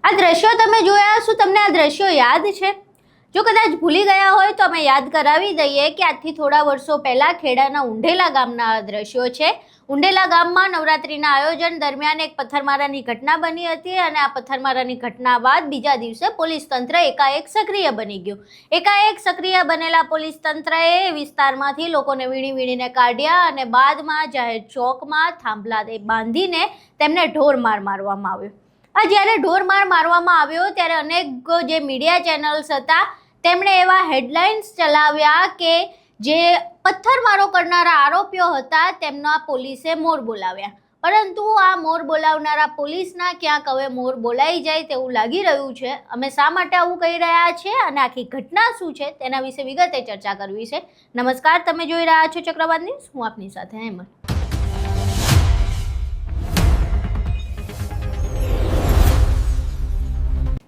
આ દ્રશ્યો તમે જોયા, શું તમને આ દ્રશ્યો યાદ છે? જો કદાચ ભૂલી ગયા હોય તો અમે યાદ કરાવી દઈએ કે આજથી થોડા વર્ષો પહેલા ખેડાના ઉંઢેલા ગામના આ દ્રશ્યો છે. ઉંઢેલા ગામમાં નવરાત્રીના આયોજન દરમિયાન એક પથ્થરમારાની ઘટના બની હતી અને આ પથ્થરમારાની ઘટના બાદ બીજા દિવસે પોલીસ તંત્ર એકાએક સક્રિય બની ગયું. એકાએક સક્રિય બનેલા પોલીસ તંત્રએ વિસ્તારમાંથી લોકોને વીણીને કાઢ્યા અને બાદમાં જાહેર ચોકમાં થાંભલા બાંધીને તેમને ઢોરમાર મારવામાં આવ્યો. જ્યારે ઢોરમાર મારવામાં આવ્યો ત્યારે અનેક જે મીડિયા ચેનલ્સ હતા તેમણે એવા હેડલાઇન્સ ચલાવ્યા કે જે પથ્થરમારો કરનારા આરોપીઓ હતા તેમના પોલીસે મોર બોલાવ્યા. પરંતુ આ મોર બોલાવનારા પોલીસના ક્યાંક હવે મોર બોલાઈ જાય તેવું લાગી રહ્યું છે. અમે શા માટે આવું કહી રહ્યા છીએ અને આખી ઘટના શું છે તેના વિશે વિગતે ચર્ચા કરવી છે. નમસ્કાર, તમે જોઈ રહ્યા છો ચક્રવાત ન્યૂઝ. હું આપની સાથે હેમંત.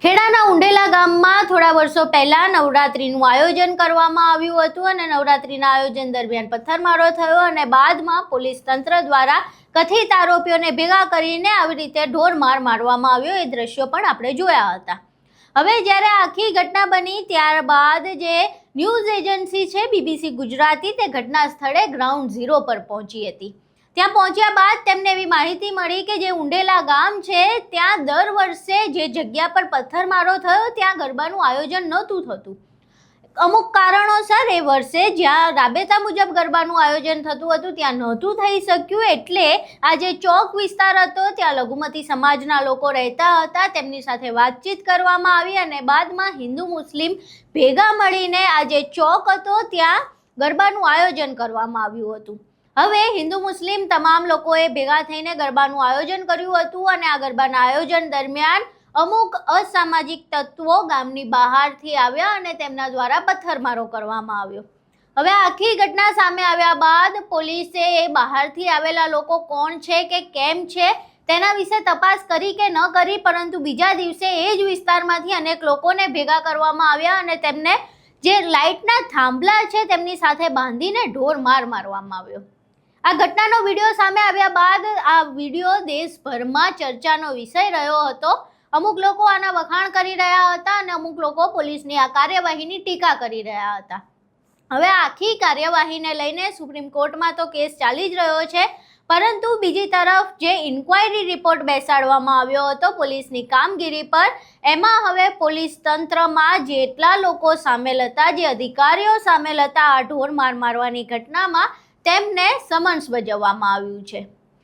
ખેડાના ઉંઢેલા ગામમાં થોડા વર્ષો પહેલા નવરાત્રીનું આયોજન કરવામાં આવ્યું હતું અને નવરાત્રીના આયોજન દરમિયાન પથ્થરમારો થયો અને બાદમાં પોલીસ તંત્ર દ્વારા કથિત આરોપીઓને ભેગા કરીને આવી રીતે ઢોરમાર મારવામાં આવ્યો. એ દ્રશ્યો પણ આપણે જોયા હતા. હવે જ્યારે આખી ઘટના બની ત્યારબાદ જે ન્યૂઝ એજન્સી છે BBC ગુજરાતી તે ઘટના સ્થળે ગ્રાઉન્ડ ઝીરો પર પહોંચી હતી. ત્યાં પહોંચ્યા બાદ તેમને એવી માહિતી મળી કે જે ઉંઢેલા ગામ છે ત્યાં દર વર્ષે જે જગ્યા પર પથ્થરમારો થયો ત્યાં ગરબાનું આયોજન નહોતું થતું. અમુક કારણોસર એ વર્ષે જ્યાં રાબેતા મુજબ ગરબાનું આયોજન થતું હતું ત્યાં નહોતું થઈ શક્યું. એટલે આ જે ચોક વિસ્તાર હતો ત્યાં લઘુમતી સમાજના લોકો રહેતા હતા. તેમની સાથે વાતચીત કરવામાં આવી અને બાદમાં હિન્દુ મુસ્લિમ ભેગા મળીને આ જે ચોક હતો ત્યાં ગરબાનું આયોજન કરવામાં આવ્યું હતું. હવે હિન્દુ મુસ્લિમ તમામ લોકોએ ભેગા થઈને ગરબાનું આયોજન કર્યું હતું અને આ ગરબાના આયોજન દરમિયાન અમુક અસામાજિક તત્વો ગામની બહારથી આવ્યા અને તેમના દ્વારા પથ્થરમારો કરવામાં આવ્યો. હવે આખી ઘટના સામે આવ્યા બાદ પોલીસે એ બહારથી આવેલા લોકો કોણ છે કે કેમ છે તેના વિશે તપાસ કરી કે ન કરી, પરંતુ બીજા દિવસે એ જ વિસ્તારમાંથી અનેક લોકોને ભેગા કરવામાં આવ્યા અને તેમને જે લાઇટના થાંભલા છે તેમની સાથે બાંધીને ઢોરમાર મારવામાં આવ્યો. આ ઘટનાનો વિડીયો સામે આવ્યા બાદ આ વિડીયો દેશભરમાં ચર્ચાનો વિષય રહ્યો હતો. અમુક લોકો આના વખાણ કરી રહ્યા હતા અને અમુક લોકો પોલીસની આ કાર્યવાહીની ટીકા કરી રહ્યા હતા. હવે આખી કાર્યવાહીને લઈને સુપ્રીમ કોર્ટમાં તો કેસ ચાલી જ રહ્યો છે, પરંતુ બીજી તરફ જે ઇન્ક્વાયરી રિપોર્ટ બેસાડવામાં આવ્યો હતો પોલીસની કામગીરી પર, એમાં હવે પોલીસ તંત્રમાં જેટલા લોકો સામેલ હતા, જે અધિકારીઓ સામેલ હતા આ ઢોરમાર મારવાની ઘટનામાં, તેમને સમન્સ બજાવવામાં આવ્યું છે.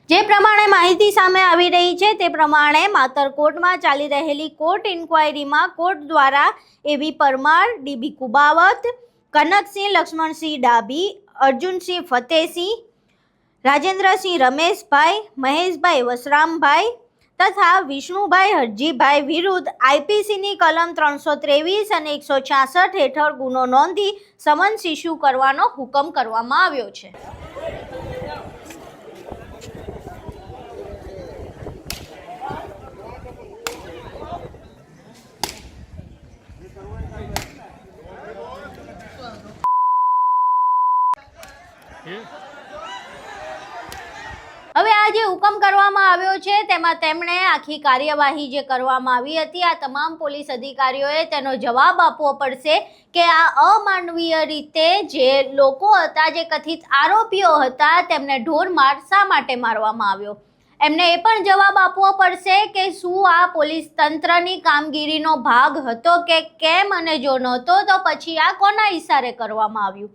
જે પ્રમાણે માહિતી સામે આવી રહી છે તે પ્રમાણે માતર કોર્ટમાં ચાલી રહેલી કોર્ટ ઇન્ક્વાયરીમાં કોર્ટ દ્વારા એવી પરમાર, DB કુબાવત, કનકસિંહ લક્ષ્મણસિંહ ડાભી, અર્જુનસિંહ ફતેહસિંહ, રાજેન્દ્રસિંહ રમેશભાઈ, મહેશભાઈ વસરામભાઈ તથા વિષ્ણુભાઈ હરજીભાઈ વિરુદ્ધ IPCની કલમ 323 અને 166 હેઠળ ગુનો નોંધી સમન્સ ઇસ્યુ કરવાનો હુકમ કરવામાં આવ્યો છે. હવે આ જે હુકમ કરવામાં આવ્યો છે તેમાં તેમણે આખી કાર્યવાહી જે કરવામાં આવી હતી આ તમામ પોલીસ અધિકારીઓએ તેનો જવાબ આપવો પડશે કે આ અમાનવીય રીતે જે લોકો હતા, જે કથિત આરોપીઓ હતા, તેમને ઢોરમાર શા માટે મારવામાં આવ્યો. એમને એ પણ જવાબ આપવો પડશે કે શું આ પોલીસ તંત્રની કામગીરીનો ભાગ હતો કે કેમ, અને જો નહોતો તો પછી આ કોના ઇશારે કરવામાં આવ્યું.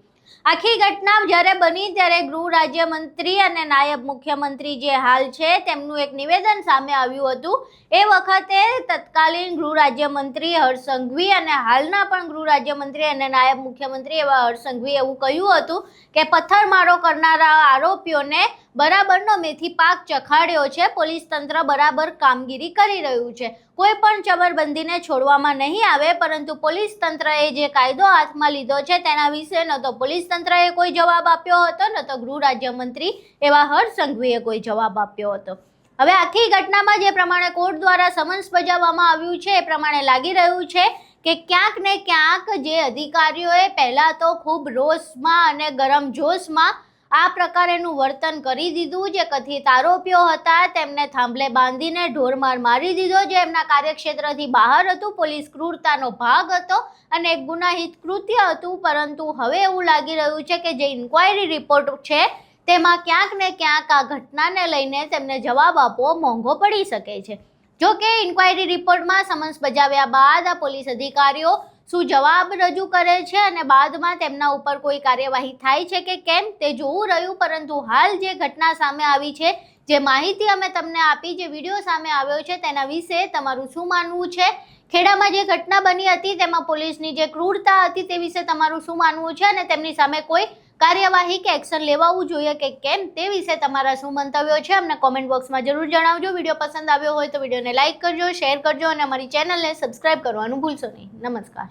આખી ઘટના જ્યારે બની ત્યારે ગૃહ રાજ્યમંત્રી અને નાયબ મુખ્યમંત્રી જે હાલ છે તેમનું એક નિવેદન સામે આવ્યું હતું. એ વખતે તત્કાલીન ગૃહ રાજ્યમંત્રી હર્ષ સંઘવી અને હાલના પણ ગૃહ રાજ્યમંત્રી અને નાયબ મુખ્યમંત્રી એવા હર્ષ સંઘવીએ એવું કહ્યું હતું કે પથ્થરમારો કરનારા આરોપીઓને બરાબરનો મેથી પાક ચખાડ્યો છે. પોલીસ તંત્ર બરાબર કામગીરી કરી રહ્યું છે. કોઈ પણ ચમરબંધીને છોડવામાં નહીં આવે, પરંતુ પોલીસ તંત્રએ જે કાયદો હાથમાં લીધો છે તેના વિશે ન તો પોલીસ તંત્રએ કોઈ જવાબ આપ્યો હતો, ન તો ગૃહ રાજ્યમંત્રી એવા હર્ષ સંઘવીએ કોઈ જવાબ આપ્યો હતો. હવે આખી ઘટનામાં જે પ્રમાણે કોર્ટ દ્વારા સમન્સ બજાવવામાં આવ્યું છે એ પ્રમાણે લાગી રહ્યું છે કે ક્યાંક ને ક્યાંક જે અધિકારીઓએ પહેલાં તો ખૂબ રોષમાં અને ગરમ જોશમાં આ પ્રકારેનું વર્તન કરી દીધું। જે કથિત આરોપીઓ હતા તેમને થાંભલે બાંધીને ઢોરમાર મારી દીધો, જે એમના કાર્યક્ષેત્રથી બહાર હતું। પોલીસ ક્રૂરતાનો ભાગ હતો અને એક ગુનાહિત કૃત્ય હતું, પરંતુ હવે એવું લાગી રહ્યું છે કે જે ઇન્ક્વાયરી રિપોર્ટ છે તેમાં ક્યાંક ને ક્યાંક આ ઘટનાને લઈને તેમને જવાબ આપવો મોંઘો પડી શકે છે। જો કે ઇન્ક્વાયરી રિપોર્ટમાં સમન્સ બજાવ્યા બાદ આ પોલીસ અધિકારીઓ શું જવાબ રજૂ કરે છે અને બાદમાં તેમના ઉપર કોઈ કાર્યવાહી થાય છે કે કેમ તે જોવું રહ્યું। પરંતુ હાલ જે ઘટના સામે આવી છે, જે માહિતી અમે તમને આપી, જે વિડીયો સામે આવ્યો છે તેના વિશે તમારું શું માનવું છે? ખેડામાં જે ઘટના બની હતી તેમાં પોલીસની જે ક્રૂરતા હતી તે વિશે તમારું શું માનવું છે અને તેમની સામે કોઈ કાર્યવાહી કે એક્શન લેવાવું જોઈએ કે કેમ તે વિશે તમારા શું મંતવ્યો છે અમને કોમેન્ટ બોક્સમાં જરૂર જણાવજો। વિડીયો પસંદ આવ્યો હોય તો વિડીયોને લાઇક કરજો, શેર કરજો અને અમારી ચેનલને સબસ્ક્રાઇબ કરવાનું ભૂલશો નહીં। નમસ્કાર।